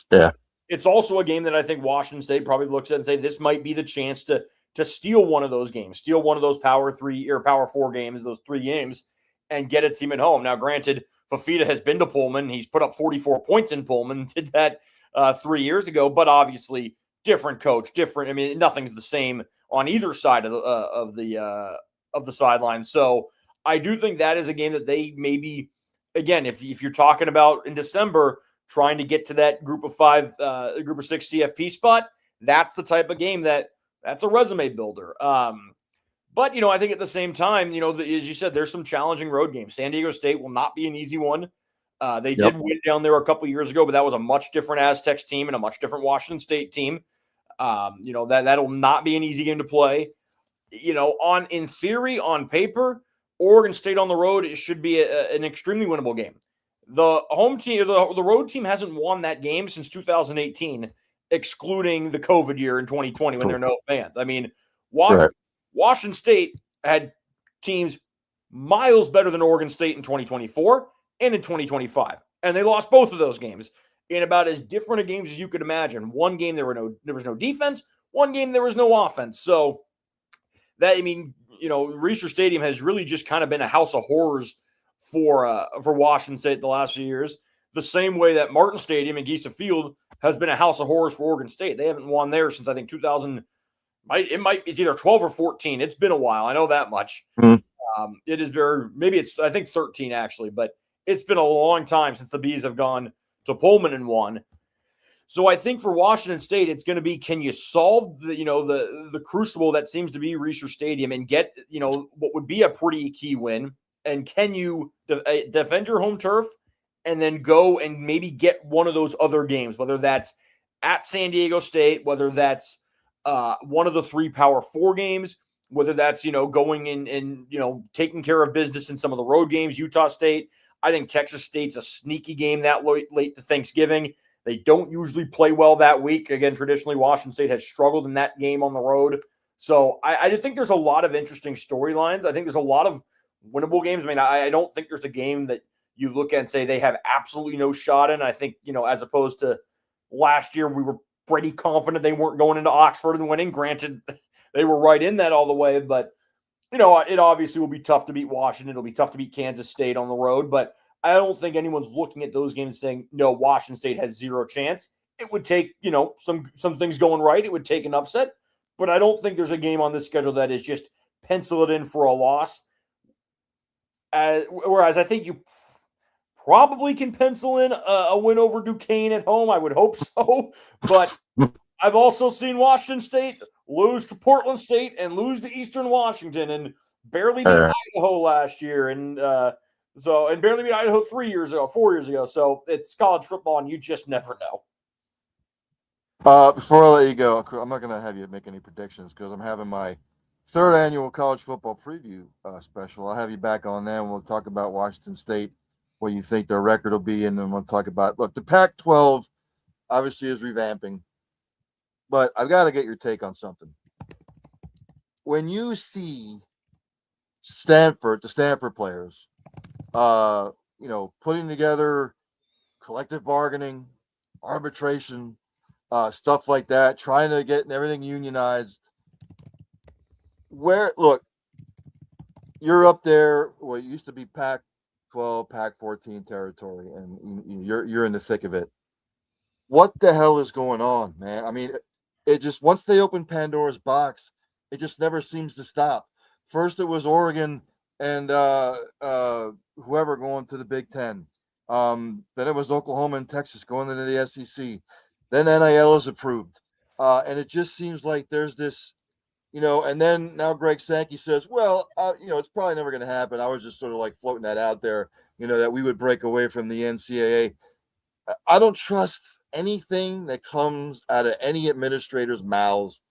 Yeah. It's also a game that I think Washington State probably looks at and say this might be the chance to steal one of those games, steal one of those Power 3 or Power 4 games, those 3 games, and get a team at home. Now, granted, Fafita has been to Pullman. He's put up 44 points in Pullman, did that 3 years ago, but obviously different coach, different. I mean, nothing's the same on either side of the sideline. So I do think that is a game that they maybe, again, if you're talking about in December, trying to get to that group of 5, group of 6 CFP spot, that's the type of game that's a resume builder. But, I think at the same time, as you said, there's some challenging road games. San Diego State will not be an easy one. They did win down there a couple years ago, but that was a much different Aztecs team and a much different Washington State team. That'll not be an easy game to play. In theory, on paper, Oregon State on the road, it should be an extremely winnable game. The home team, the road team hasn't won that game since 2018, excluding the COVID year in 2020 when there are no fans. I mean, Washington State had teams miles better than Oregon State in 2024 and in 2025, and they lost both of those games in about as different a games as you could imagine. One game there was no defense. One game there was no offense. So that, I mean, Reser Stadium has really just kind of been a house of horrors for Washington State the last few years. The same way that Martin Stadium and Giesa Field has been a house of horrors for Oregon State. They haven't won there since I think 2000. It's either 12 or 14. It's been a while. I know that much. Mm-hmm. It is I think 13 actually, but it's been a long time since the Bees have gone to Pullman and won. So I think for Washington State, it's going to be, can you solve the crucible that seems to be Reser Stadium and get what would be a pretty key win, and can you defend your home turf and then go and maybe get one of those other games, whether that's at San Diego State, whether that's one of the 3 Power 4 games, whether that's going in and taking care of business in some of the road games. Utah State, I think Texas State's a sneaky game that late to Thanksgiving. They don't usually play well that week. Again, traditionally, Washington State has struggled in that game on the road. So I think there's a lot of interesting storylines. I think there's a lot of winnable games. I mean, I don't think there's a game that you look at and say they have absolutely no shot in. I think, as opposed to last year, we were pretty confident they weren't going into Oxford and winning. Granted, they were right in that all the way, but it obviously will be tough to beat Washington. It'll be tough to beat Kansas State on the road, but I don't think anyone's looking at those games saying, no, Washington State has zero chance. It would take, some things going right. It would take an upset, but I don't think there's a game on this schedule that is just pencil it in for a loss. Whereas I think you probably can pencil in a win over Duquesne at home. I would hope so, but I've also seen Washington State lose to Portland State and lose to Eastern Washington and barely beat Idaho last year. And barely beat Idaho 4 years ago. So it's college football and you just never know. Before I let you go, I'm not going to have you make any predictions because I'm having my third annual college football preview special. I'll have you back on there and we'll talk about Washington State, what you think their record will be, and then we'll talk about, look, the Pac-12 obviously is revamping, but I've got to get your take on something. When you see the Stanford players, putting together collective bargaining, arbitration, stuff like that, trying to get everything unionized. Look, you're up there. Well, it used to be Pac-12, Pac-14 territory, and you're in the thick of it. What the hell is going on, man? I mean, it just, once they open Pandora's box, it just never seems to stop. First, it was Oregon and whoever going to the Big Ten. Then it was Oklahoma and Texas going into the SEC. Then NIL is approved. And it just seems like there's this, and then now Greg Sankey says, well, it's probably never going to happen. I was just sort of like floating that out there, that we would break away from the NCAA. I don't trust anything that comes out of any administrator's mouths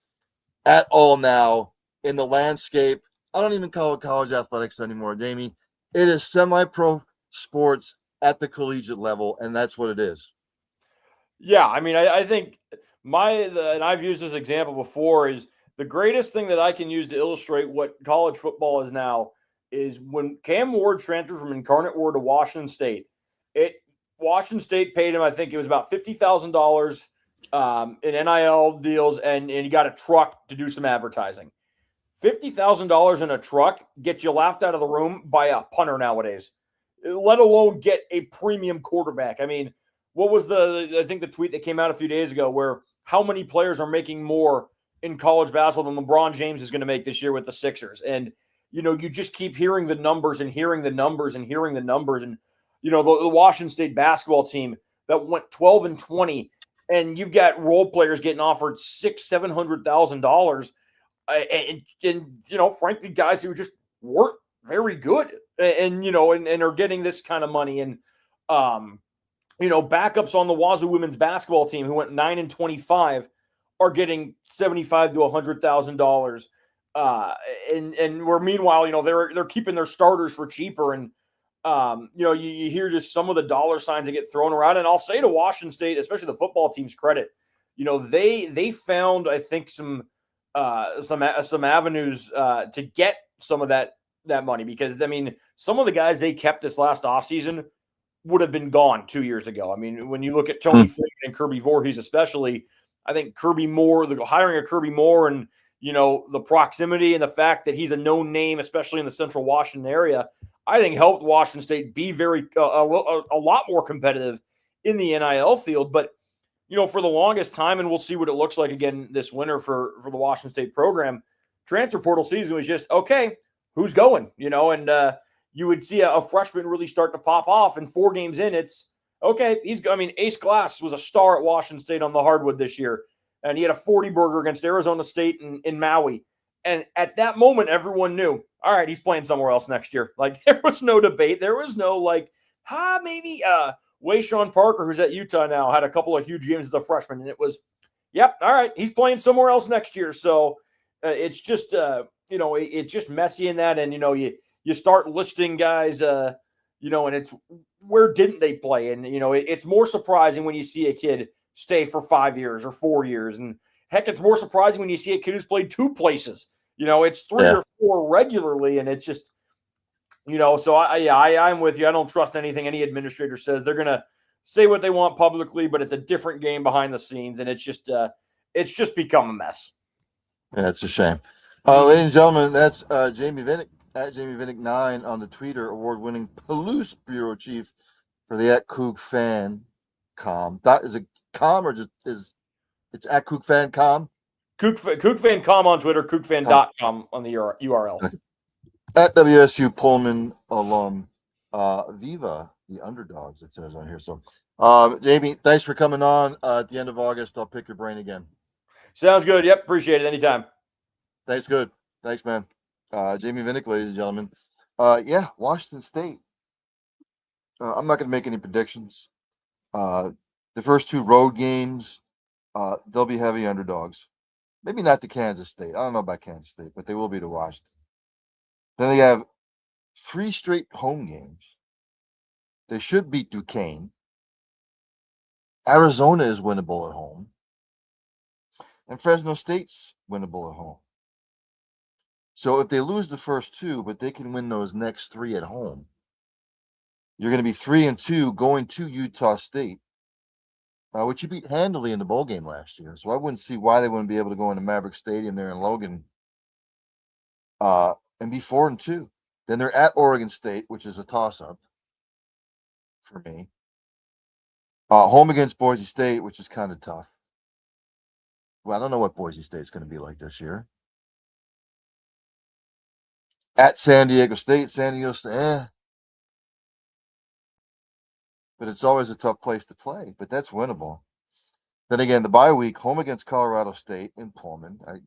at all now in the landscape. I don't even call it college athletics anymore, Jamie. It is semi-pro sports at the collegiate level, and that's what it is. Yeah, I mean, I think and I've used this example before, is the greatest thing that I can use to illustrate what college football is now is when Cam Ward transferred from Incarnate Word to Washington State. Washington State paid him, I think it was about $50,000 in NIL deals, and he got a truck to do some advertising. $50,000 in a truck gets you laughed out of the room by a punter nowadays, let alone get a premium quarterback. I mean, what was I think the tweet that came out a few days ago where how many players are making more in college basketball than LeBron James is going to make this year with the Sixers? And, you just keep hearing the numbers and hearing the numbers and hearing the numbers. And, the Washington State basketball team that went 12-20, and you've got role players getting offered $600,000-$700,000. And frankly, guys who just weren't very good and are getting this kind of money. And, backups on the Wazoo women's basketball team who went 9-25 are getting $75,000 to $100,000. And where meanwhile, they're keeping their starters for cheaper. And, you hear just some of the dollar signs that get thrown around. And I'll say to Washington State, especially the football team's credit, they found, I think, some avenues to get some of that money, because I mean, some of the guys they kept this last offseason would have been gone 2 years ago. I mean, when you look at Tony Freeman and Kirby Voorhees, especially, I think hiring a Kirby Moore and, the proximity and the fact that he's a known name, especially in the central Washington area, I think helped Washington State be a lot more competitive in the NIL field. But, for the longest time, and we'll see what it looks like again this winter for the Washington State program, transfer portal season was just, okay, who's going, and you would see a freshman really start to pop off, and 4 games in, it's okay. Ace Glass was a star at Washington State on the hardwood this year, and he had a 40-burger against Arizona State in Maui. And at that moment, everyone knew, all right, he's playing somewhere else next year. Like, there was no debate. There was no maybe Wayshawn Parker, who's at Utah now, had a couple of huge games as a freshman, and it was, yep, all right, he's playing somewhere else next year. So it's just, it's just messy in that. And, you start listing guys, and it's, where didn't they play? And, it's more surprising when you see a kid stay for 5 years or 4 years. And heck, it's more surprising when you see a kid who's played 2 places. It's 3 or 4 regularly. And it's just, so I'm with you. I don't trust anything any administrator says. They're going to say what they want publicly, but it's a different game behind the scenes, and it's just become a mess. Yeah, it's a shame. Ladies and gentlemen, that's Jamie Vinnick at Jamie Vinnick 9 on the Twitter, award-winning Palouse bureau chief for the at Coug Fan com. Is it com or just is it's at Coug Fan com? CougFan.com on Twitter, CougFan.com on the URL. Okay. At WSU Pullman alum, Viva the Underdogs, it says on here. So, Jamie, thanks for coming on. At the end of August, I'll pick your brain again. Sounds good. Yep, appreciate it. Anytime. Thanks, good. Thanks, man. Jamie Vinnick, ladies and gentlemen. Yeah, Washington State. I'm not going to make any predictions. The first two road games, they'll be heavy underdogs. Maybe not to Kansas State. I don't know about Kansas State, but they will be to Washington. Then they have 3 straight home games. They should beat Duquesne. Arizona is winnable at home. And Fresno State's winnable at home. So if they lose the first 2, but they can win those next 3 at home, you're going to be 3-2 going to Utah State, which you beat handily in the bowl game last year. So I wouldn't see why they wouldn't be able to go into Maverick Stadium there in Logan and be 4-2. Then they're at Oregon State, which is a toss-up for me. Home against Boise State, which is kind of tough. Well, I don't know what Boise State's going to be like this year. At San Diego State, but it's always a tough place to play, but that's winnable. Then again, the bye week, home against Colorado State in Pullman. I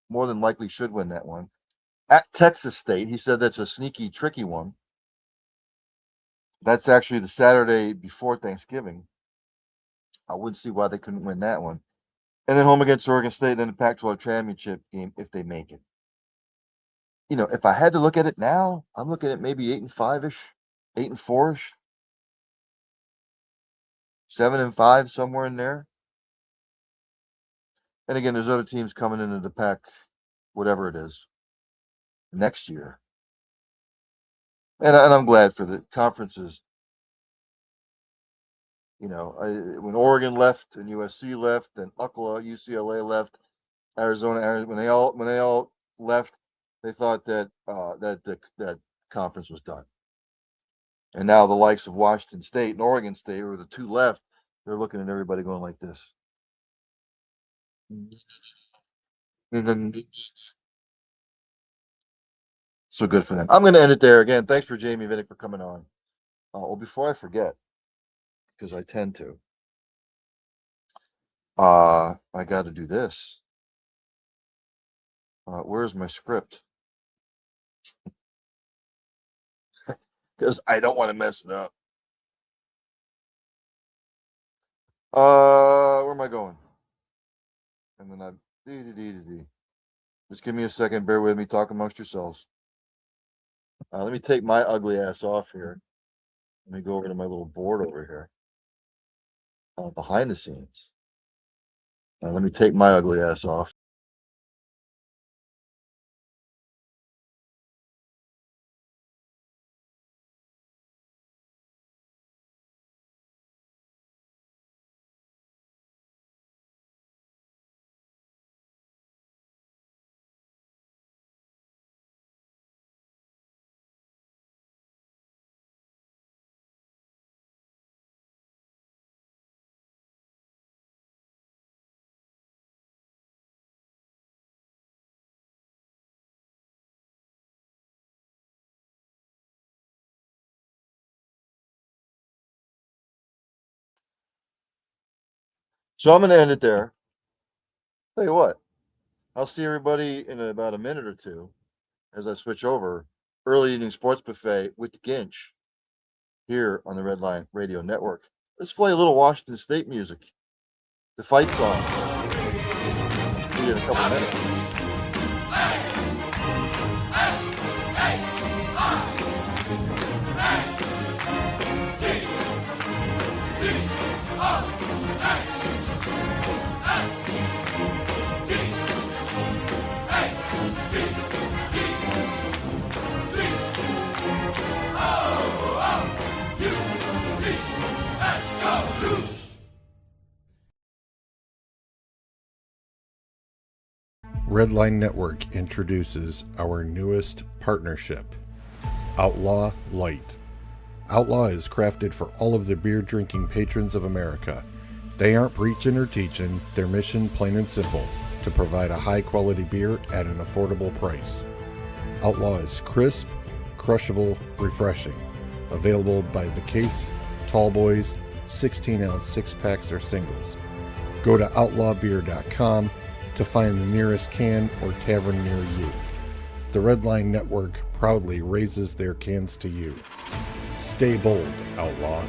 more than likely should win that one. At Texas State, he said that's a sneaky, tricky one. That's actually the Saturday before Thanksgiving. I wouldn't see why they couldn't win that one. And then home against Oregon State, then the Pac-12 championship game if they make it. You know, if I had to look at it now, I'm looking at maybe 8-5-ish, 8-4-ish. 7-5, somewhere in there. And again, there's other teams coming into the pack, whatever it is, next year. And I'm glad for the conferences. You know, when Oregon left and USC left, and UCLA, UCLA left, Arizona, when they all left, they thought that that conference was done. And now the likes of Washington State and Oregon State, or the 2 left, they're looking at everybody going like this. So good for them. I'm going to end it there. Again, thanks for Jamie Vinnick for coming on. Well, before I forget, because I tend to, I got to do this. Where's my script? Because I don't want to mess it up. Where am I going? And then just give me a second. Bear with me. Talk amongst yourselves. Let me take my ugly ass off here. Let me go over to my little board over here. Behind the scenes. Let me take my ugly ass off. So I'm going to end it there. Tell you what, I'll see everybody in about a minute or two as I switch over. Early Evening Sports Buffet with Ginch here on the Red Line Radio Network. Let's play a little Washington State music. The fight song. See you in a couple minutes. Oh, Redline Network introduces our newest partnership, Outlaw Light. Outlaw is crafted for all of the beer drinking patrons of America. They aren't preaching or teaching, their mission plain and simple, to provide a high quality beer at an affordable price. Outlaw is crisp, crushable, refreshing. Available by the case, tall boys, 16-ounce six-packs or singles. Go to outlawbeer.com to find the nearest can or tavern near you. The Redline Network proudly raises their cans to you. Stay bold, Outlaw.